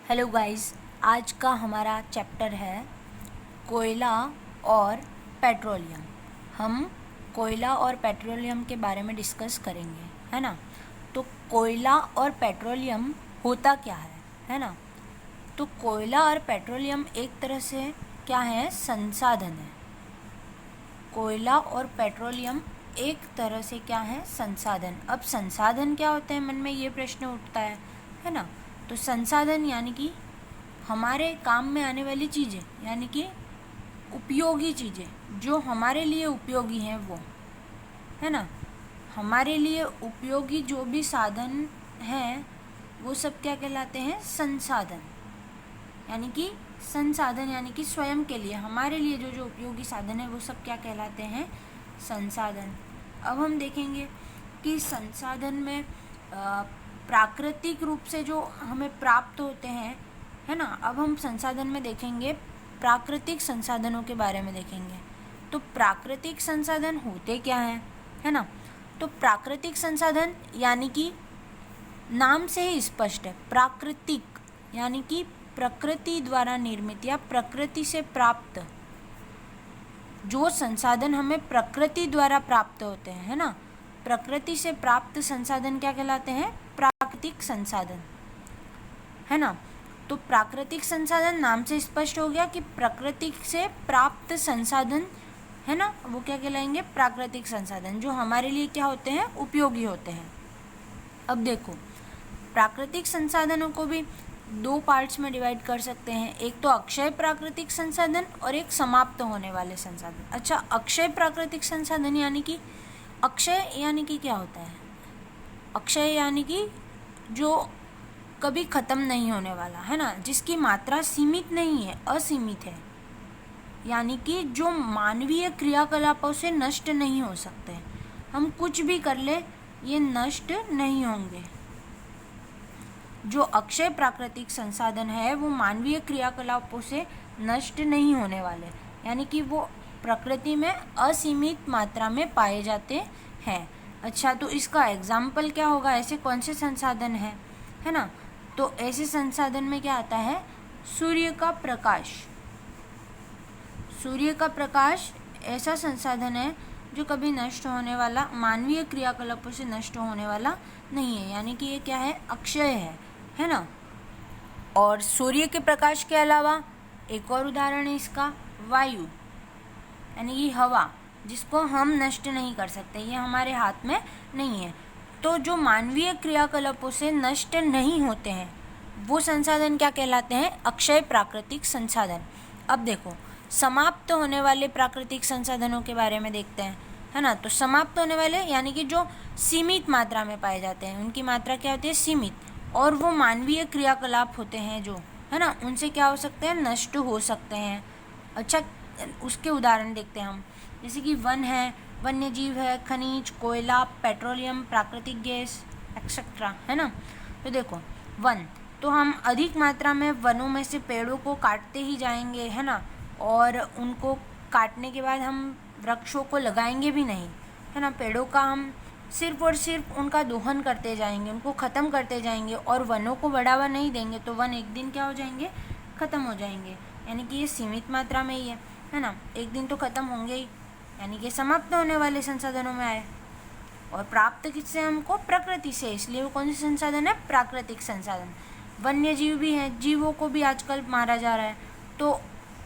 Hello guys, आज का हमारा चैप्टर है कोयला और पेट्रोलियम। हम कोयला और पेट्रोलियम के बारे में डिस्कस करेंगे, है ना। तो कोयला और पेट्रोलियम होता क्या है ना। तो कोयला और पेट्रोलियम एक तरह से क्या है, संसाधन है। कोयला और पेट्रोलियम एक तरह से क्या है, संसाधन। अब संसाधन क्या होते हैं, मन में ये प्रश्न उठता है ना। तो संसाधन यानी कि हमारे काम में आने वाली चीज़ें, यानी कि उपयोगी चीज़ें जो हमारे लिए उपयोगी हैं, वो है ना। हमारे लिए उपयोगी जो भी साधन हैं वो सब क्या कहलाते हैं, संसाधन। यानी कि संसाधन यानी कि स्वयं के लिए, हमारे लिए जो जो उपयोगी साधन है वो सब क्या कहलाते हैं, संसाधन। अब हम देखेंगे कि संसाधन में प्राकृतिक रूप से जो हमें प्राप्त होते हैं, है ना। अब हम संसाधन में देखेंगे, प्राकृतिक संसाधनों के बारे में देखेंगे। तो प्राकृतिक संसाधन होते क्या हैं, है ना। तो प्राकृतिक संसाधन यानी कि नाम से ही स्पष्ट है, प्राकृतिक यानी कि प्रकृति द्वारा निर्मित या प्रकृति से प्राप्त। जो संसाधन हमें प्रकृति द्वारा प्राप्त होते हैं, है ना, प्रकृति से प्राप्त संसाधन क्या कहलाते हैं, प्राकृतिक संसाधन, है ना। तो प्राकृतिक संसाधन नाम से स्पष्ट हो गया कि प्रकृति से प्राप्त संसाधन, है ना, वो क्या कहलाएंगे, प्राकृतिक संसाधन, जो हमारे लिए क्या होते हैं, उपयोगी होते हैं। अब देखो, प्राकृतिक संसाधनों को भी दो पार्ट्स में डिवाइड कर सकते हैं। एक तो अक्षय प्राकृतिक संसाधन और एक समाप्त होने वाले संसाधन। अच्छा, अक्षय प्राकृतिक संसाधन यानी कि, अक्षय यानी कि क्या होता है, अक्षय यानी कि जो कभी ख़त्म नहीं होने वाला, है ना, जिसकी मात्रा सीमित नहीं है, असीमित है, यानी कि जो मानवीय क्रियाकलापों से नष्ट नहीं हो सकते। हम कुछ भी कर ले, ये नष्ट नहीं होंगे। जो अक्षय प्राकृतिक संसाधन है वो मानवीय क्रियाकलापों से नष्ट नहीं होने वाले, यानी कि वो प्रकृति में असीमित मात्रा में पाए जाते हैं। अच्छा, तो इसका एग्जाम्पल क्या होगा, ऐसे कौन से संसाधन हैं, है ना। तो ऐसे संसाधन में क्या आता है, सूर्य का प्रकाश। सूर्य का प्रकाश ऐसा संसाधन है जो कभी नष्ट होने वाला, मानवीय क्रियाकलापों से नष्ट होने वाला नहीं है, यानी कि ये क्या है, अक्षय है ना। और सूर्य के प्रकाश के अलावा एक और उदाहरण है इसका, वायु, यानी कि हवा, जिसको हम नष्ट नहीं कर सकते, ये हमारे हाथ में नहीं है। तो जो मानवीय क्रियाकलापों से नष्ट नहीं होते हैं वो संसाधन क्या कहलाते हैं, अक्षय प्राकृतिक संसाधन। अब देखो, समाप्त होने वाले प्राकृतिक संसाधनों के बारे में देखते हैं, है ना। तो समाप्त होने वाले यानी कि जो सीमित मात्रा में पाए जाते हैं, उनकी मात्रा क्या होती है, सीमित, और वो मानवीय क्रियाकलाप होते हैं जो, है ना, उनसे क्या हो सकते हैं, नष्ट हो सकते हैं। अच्छा, उसके उदाहरण देखते हैं हम, जैसे कि वन है, वन्य जीव है, खनिज, कोयला, पेट्रोलियम, प्राकृतिक गैस एक्सेट्रा, है ना। तो देखो, वन, तो हम अधिक मात्रा में वनों में से पेड़ों को काटते ही जाएंगे, है ना, और उनको काटने के बाद हम वृक्षों को लगाएंगे भी नहीं, है ना। पेड़ों का हम सिर्फ और सिर्फ उनका दोहन करते जाएंगे, उनको ख़त्म करते जाएंगे और वनों को बढ़ावा नहीं देंगे, तो वन एक दिन क्या हो जाएंगे, ख़त्म हो जाएंगे। यानी कि ये सीमित मात्रा में ही है ना, एक दिन तो ख़त्म होंगे ही, यानी कि समाप्त होने वाले संसाधनों में आए। और प्राप्त किससे, हमको प्रकृति से, इसलिए वो कौन से संसाधन है, प्राकृतिक संसाधन। वन्य जीव भी हैं, जीवों को भी आजकल मारा जा रहा है, तो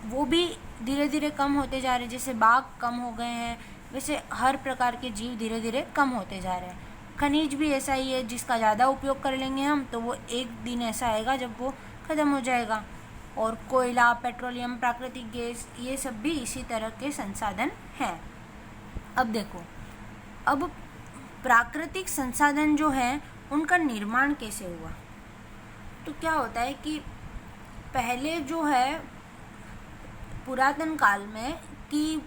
वो भी धीरे धीरे कम होते जा रहे हैं। जैसे बाघ कम हो गए हैं, वैसे हर प्रकार के जीव धीरे धीरे कम होते जा रहे हैं। खनिज भी ऐसा ही है, जिसका ज़्यादा उपयोग कर लेंगे हम तो वो एक दिन ऐसा आएगा जब वो ख़त्म हो जाएगा। और कोयला, पेट्रोलियम, प्राकृतिक गैस, ये सब भी इसी तरह के संसाधन हैं। अब देखो, अब प्राकृतिक संसाधन जो है उनका निर्माण कैसे हुआ। तो क्या होता है कि पहले जो है, पुरातन काल में, कि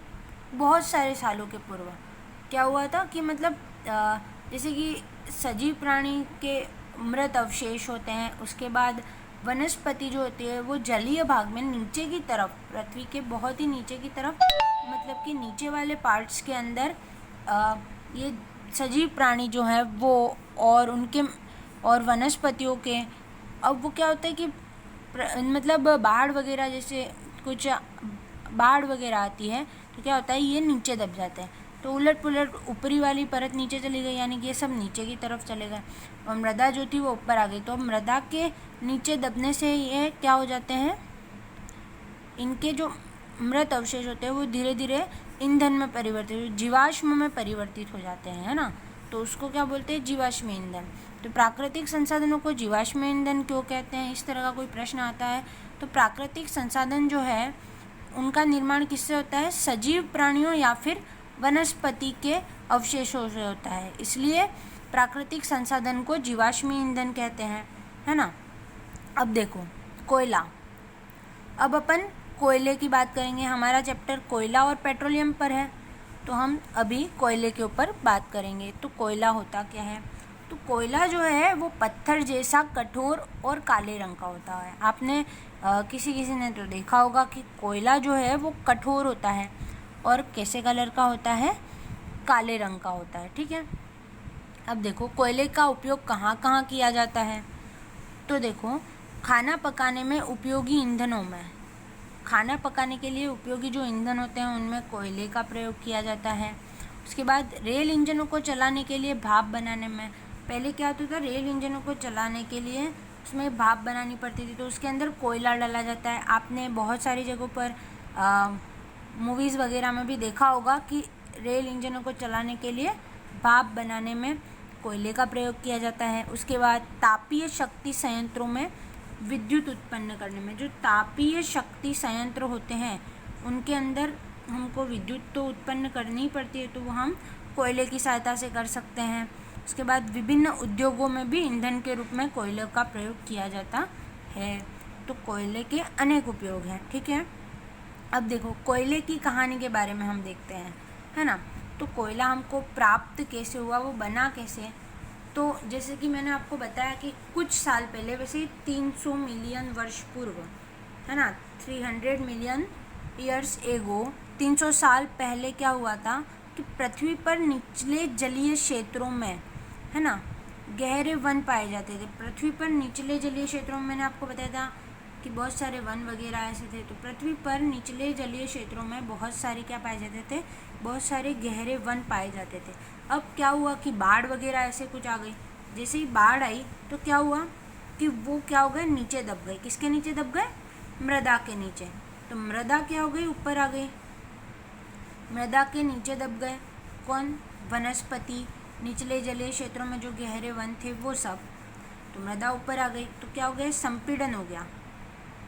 बहुत सारे सालों के पूर्व क्या हुआ था कि मतलब जैसे कि सजीव प्राणी के मृत अवशेष होते हैं, उसके बाद वनस्पति जो होती है वो जलीय भाग में नीचे की तरफ, पृथ्वी के बहुत ही नीचे की तरफ, मतलब कि नीचे वाले पार्ट्स के अंदर ये सजीव प्राणी जो है वो और उनके और वनस्पतियों के, अब वो क्या होता है कि मतलब बाढ़ वगैरह, जैसे कुछ बाढ़ वगैरह आती है तो क्या होता है, ये नीचे दब जाते हैं। तो उलट पुलट ऊपरी वाली परत नीचे चली गई, यानी कि ये सब नीचे की तरफ चले गए और मृदा जो थी वो ऊपर आ गई। तो मृदा के नीचे दबने से ये क्या हो जाते हैं, इनके जो मृत अवशेष होते हैं वो धीरे धीरे ईंधन में परिवर्तित, जीवाश्म में परिवर्तित हो जाते हैं, है ना। तो उसको क्या बोलते हैं, जीवाश्म ईंधन। तो प्राकृतिक संसाधनों को जीवाश्म ईंधन क्यों कहते हैं, इस तरह का कोई प्रश्न आता है। तो प्राकृतिक संसाधन जो है उनका निर्माण किससे होता है, सजीव प्राणियों या फिर वनस्पति के अवशेषों से होता है, इसलिए प्राकृतिक संसाधन को जीवाश्म ईंधन कहते हैं, है ना। अब देखो कोयला, अब अपन कोयले की बात करेंगे। हमारा चैप्टर कोयला और पेट्रोलियम पर है, तो हम अभी कोयले के ऊपर बात करेंगे। तो कोयला होता क्या है, तो कोयला जो है वो पत्थर जैसा कठोर और काले रंग का होता है। आपने किसी ने तो देखा होगा कि कोयला जो है वो कठोर होता है और कैसे कलर का होता है, काले रंग का होता है, ठीक है। अब देखो कोयले का उपयोग कहाँ कहाँ किया जाता है। तो देखो खाना पकाने में उपयोगी ईंधनों में, खाना पकाने के लिए उपयोगी जो ईंधन होते हैं उनमें कोयले का प्रयोग किया जाता है। उसके बाद रेल इंजनों को चलाने के लिए भाप बनाने में, पहले क्या होता था, रेल इंजनों को चलाने के लिए उसमें भाप बनानी पड़ती थी, तो उसके अंदर कोयला डाला जाता है। आपने बहुत सारी जगहों पर मूवीज़ वगैरह में भी देखा होगा कि रेल इंजनों को चलाने के लिए भाप बनाने में कोयले का प्रयोग किया जाता है। उसके बाद तापीय शक्ति संयंत्रों में विद्युत उत्पन्न करने में, जो तापीय शक्ति संयंत्र होते हैं उनके अंदर हमको विद्युत तो उत्पन्न करनी ही पड़ती है, तो वो हम कोयले की सहायता से कर सकते हैं। उसके बाद विभिन्न उद्योगों में भी ईंधन के रूप में कोयले का प्रयोग किया जाता है। तो कोयले के अनेक उपयोग हैं, ठीक है। अब देखो कोयले की कहानी के बारे में हम देखते हैं, है ना। तो कोयला हमको प्राप्त कैसे हुआ, वो बना कैसे। तो जैसे कि मैंने आपको बताया कि कुछ साल पहले, वैसे 300 मिलियन वर्ष पूर्व, है ना, 300 मिलियन ईयर्स एगो, 300 साल पहले क्या हुआ था कि पृथ्वी पर निचले जलीय क्षेत्रों में, है ना, गहरे वन पाए जाते थे। पृथ्वी पर निचले जलीय क्षेत्रों में मैंने आपको बताया था कि बहुत सारे वन वगैरह ऐसे थे। तो पृथ्वी पर निचले जलीय क्षेत्रों में बहुत सारे क्या पाए जाते थे, बहुत सारे गहरे वन पाए जाते थे। अब क्या हुआ कि बाढ़ वगैरह ऐसे कुछ आ गई। जैसे ही बाढ़ आई तो क्या हुआ कि वो क्या हो गए, नीचे दब गए। किसके नीचे दब गए, मृदा के नीचे। तो मृदा क्या हो गई, ऊपर आ गई। मृदा के नीचे दब गए कौन, वनस्पति, निचले जलीय क्षेत्रों में जो गहरे वन थे वो सब। तो मृदा ऊपर आ गई तो क्या हो गया, संपीड़न हो गया।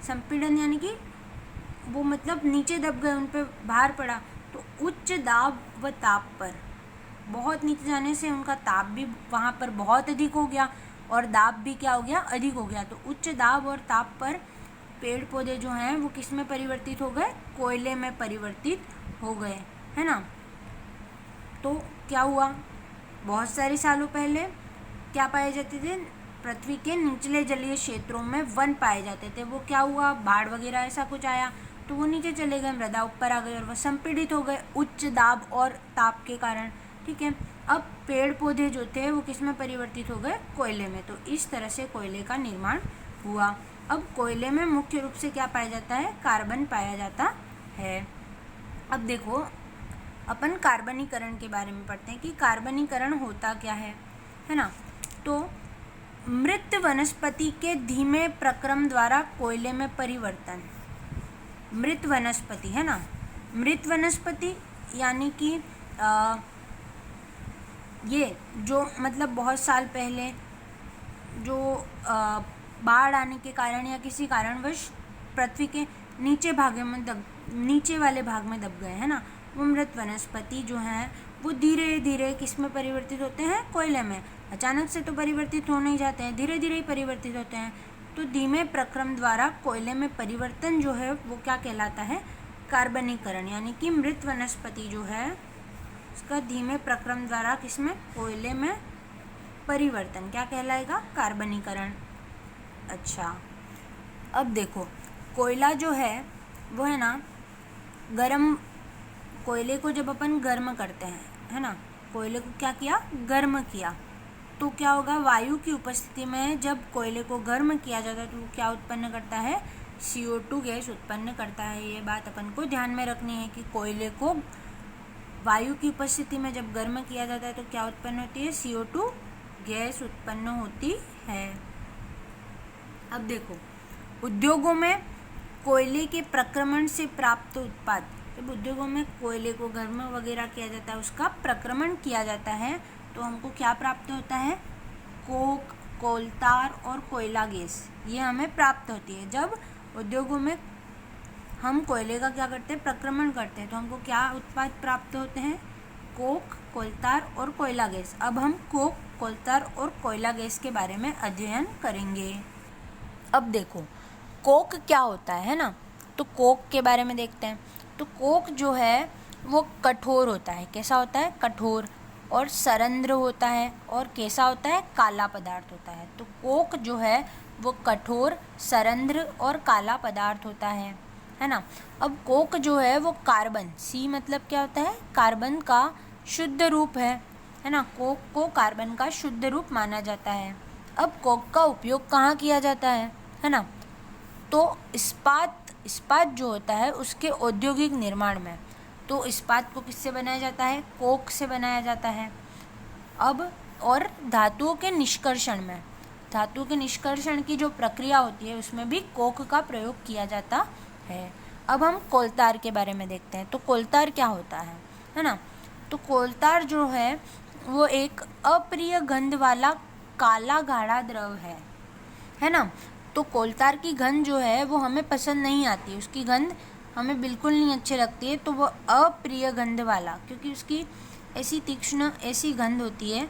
संपीड़न यानी कि वो मतलब नीचे दब गए, उन पर भार पड़ा। तो उच्च दाब व ताप पर, बहुत नीचे जाने से उनका ताप भी वहाँ पर बहुत अधिक हो गया और दाब भी क्या हो गया, अधिक हो गया। तो उच्च दाब और ताप पर पेड़ पौधे जो हैं वो किस में परिवर्तित हो गए, कोयले में परिवर्तित हो गए, है ना। तो क्या हुआ, बहुत सारे सालों पहले क्या पाए जाते थे, पृथ्वी के निचले जलीय क्षेत्रों में वन पाए जाते थे। वो क्या हुआ, बाढ़ वगैरह ऐसा कुछ आया तो वो नीचे चले गए, मृदा ऊपर आ गई और वह संपीड़ित हो गए उच्च दाब और ताप के कारण, ठीक है। अब पेड़ पौधे जो थे वो किस में परिवर्तित हो गए, कोयले में। तो इस तरह से कोयले का निर्माण हुआ। अब कोयले में मुख्य रूप से क्या पाया जाता है, कार्बन पाया जाता है। अब देखो अपन कार्बनीकरण के बारे में पढ़ते हैं कि कार्बनीकरण होता क्या है ना। तो मृत वनस्पति के धीमे प्रक्रम द्वारा कोयले में परिवर्तन, मृत वनस्पति, है ना, मृत वनस्पति यानी कि ये जो मतलब बहुत साल पहले जो बाढ़ आने के कारण या किसी कारणवश पृथ्वी के नीचे वाले भाग में दब गए, है ना, वो मृत वनस्पति जो हैं वो धीरे धीरे किस में परिवर्तित होते हैं, कोयले में। अचानक से तो परिवर्तित हो नहीं जाते हैं, धीरे धीरे ही परिवर्तित होते हैं। तो धीमे प्रक्रम द्वारा कोयले में परिवर्तन जो है वो क्या कहलाता है, कार्बनीकरण। यानी कि मृत वनस्पति जो है उसका धीमे प्रक्रम द्वारा किसमें, कोयले में परिवर्तन क्या कहलाएगा, कार्बनीकरण। अच्छा अब देखो कोयला जो है वो है ना गर्म, कोयले को जब अपन गर्म करते हैं, है ना, कोयले को क्या किया, गर्म किया, तो क्या होगा, वायु की उपस्थिति में जब कोयले को गर्म किया जाता है तो वो क्या उत्पन्न करता है, CO2 गैस उत्पन्न करता है। ये बात अपन को ध्यान में रखनी है कि कोयले को वायु की उपस्थिति में जब गर्म किया जाता है तो क्या उत्पन्न होती है, CO2 गैस उत्पन्न होती है। अब देखो, उद्योगों में कोयले के प्रक्रमण से प्राप्त उत्पाद, जब उद्योगों में कोयले को गर्म वगैरह किया जाता है, उसका प्रक्रमण किया जाता है, तो हमको क्या प्राप्त होता है, कोक, कोलतार और कोयला गैस, ये हमें प्राप्त होती है। जब उद्योगों में हम कोयले का क्या करते हैं, प्रक्रमण करते हैं, तो हमको क्या उत्पाद प्राप्त होते हैं, कोक, कोलतार और कोयला गैस। अब हम कोक, कोलतार और कोयला गैस के बारे में अध्ययन करेंगे। अब देखो, कोक क्या होता है ना, तो कोक के बारे में देखते हैं। तो कोक जो है वो कठोर होता है। कैसा होता है, कठोर, और सरंध्र होता है, और कैसा होता है, काला पदार्थ होता है। तो कोक जो है वो कठोर, सरंध्र और काला पदार्थ होता है ना। अब कोक जो है वो कार्बन, सी मतलब क्या होता है, कार्बन का शुद्ध रूप है ना। कोक को कार्बन का शुद्ध रूप माना जाता है। अब कोक का उपयोग कहाँ किया जाता है ना, तो इस्पात जो होता है उसके औद्योगिक निर्माण में। तो इस्पात को किससे बनाया जाता है, कोक से बनाया जाता है। अब और धातुओं के निष्कर्षण में, धातु के निष्कर्षण की जो प्रक्रिया होती है उसमें भी कोक का प्रयोग किया जाता है। अब हम कोलतार के बारे में देखते हैं। तो कोलतार क्या होता है ना, तो कोलतार जो है वो एक अप्रिय गंध वाला काला गाढ़ा द्रव है ना। तो कोलतार की गंध जो है वो हमें पसंद नहीं आती, उसकी गंध हमें बिल्कुल नहीं अच्छी लगती है। तो वो अप्रिय गंध वाला, क्योंकि उसकी ऐसी तीक्ष्ण ऐसी गंध होती है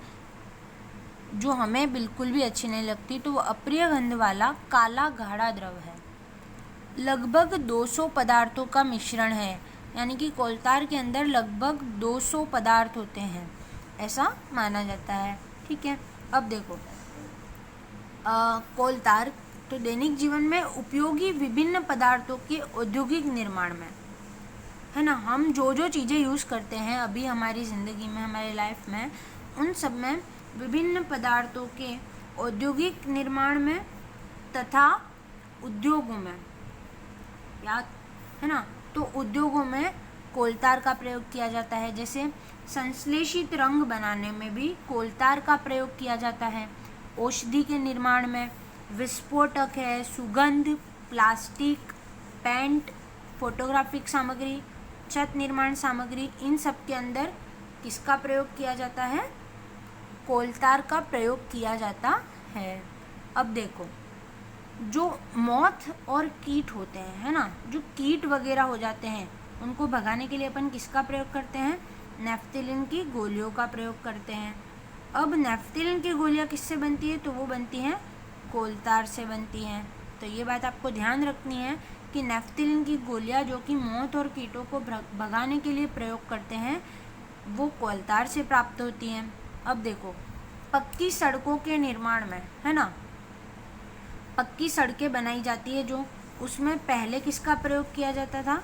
जो हमें बिल्कुल भी अच्छी नहीं लगती, तो वो अप्रिय गंध वाला काला गाढ़ा द्रव है। लगभग 200 पदार्थों का मिश्रण है, यानी कि कोलतार के अंदर लगभग 200 पदार्थ होते हैं, ऐसा माना जाता है। ठीक है, अब देखो, कोलतार तो दैनिक जीवन में उपयोगी विभिन्न पदार्थों के औद्योगिक निर्माण में, है ना, हम जो चीज़ें यूज़ करते हैं अभी हमारी ज़िंदगी में, हमारी लाइफ में, उन सब में विभिन्न पदार्थों के औद्योगिक निर्माण में तथा उद्योगों में, याद है ना, तो उद्योगों में कोलतार का प्रयोग किया जाता है। जैसे संश्लेषित रंग बनाने में भी कोलतार का प्रयोग किया जाता है। औषधि के निर्माण में, विस्फोटक है, सुगंध, प्लास्टिक, पेंट, फोटोग्राफिक सामग्री, छत निर्माण सामग्री, इन सब के अंदर किसका प्रयोग किया जाता है, कोलतार का प्रयोग किया जाता है। अब देखो, जो मौत और कीट होते हैं, है ना, जो कीट वगैरह हो जाते हैं उनको भगाने के लिए अपन किसका प्रयोग करते हैं, नेफ्थलीन की गोलियों का प्रयोग करते हैं। अब नेफ्थलीन की गोलियां किससे बनती है, तो वो बनती हैं कोलतार से बनती हैं। तो ये बात आपको ध्यान रखनी है कि नेफ्थलीन की गोलियां जो कि मौत और कीटों को भगाने के लिए प्रयोग करते हैं वो कोलतार से प्राप्त होती हैं। अब देखो, पक्की सड़कों के निर्माण में, है ना, पक्की सड़कें बनाई जाती है जो, उसमें पहले किसका प्रयोग किया जाता था,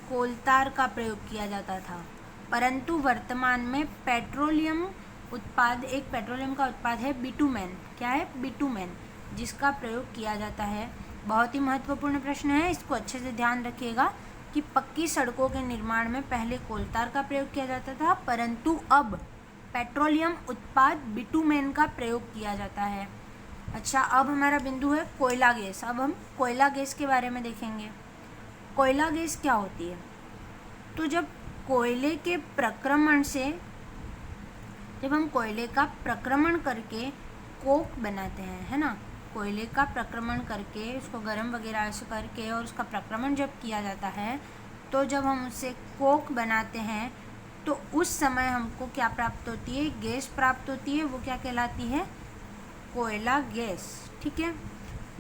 कोलतार का प्रयोग किया जाता था। परंतु वर्तमान में पेट्रोलियम उत्पाद, एक पेट्रोलियम का उत्पाद है बिटुमेन, क्या है, बिटुमेन, जिसका प्रयोग किया जाता है। बहुत ही महत्वपूर्ण प्रश्न है, इसको अच्छे से ध्यान रखिएगा कि पक्की सड़कों के निर्माण में पहले कोलतार का प्रयोग किया जाता था, परंतु अब पेट्रोलियम उत्पाद बिटुमेन का प्रयोग किया जाता है। अच्छा, अब हमारा बिंदु है कोयला गैस। अब हम कोयला गैस के बारे में देखेंगे। कोयला गैस क्या होती है, तो जब कोयले के प्रक्रमण से, जब हम कोयले का प्रक्रमण करके कोक बनाते हैं, है ना, कोयले का प्रक्रमण करके उसको गर्म वगैरह ऐसे करके और उसका प्रक्रमण जब किया जाता है, तो जब हम उससे कोक बनाते हैं तो उस समय हमको क्या प्राप्त होती है, गैस प्राप्त होती है। वो क्या कहलाती है, कोयला गैस। ठीक है,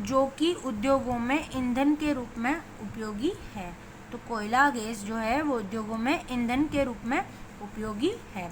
जो कि उद्योगों में ईंधन के रूप में उपयोगी है। तो कोयला गैस जो है वो उद्योगों में ईंधन के रूप में उपयोगी है।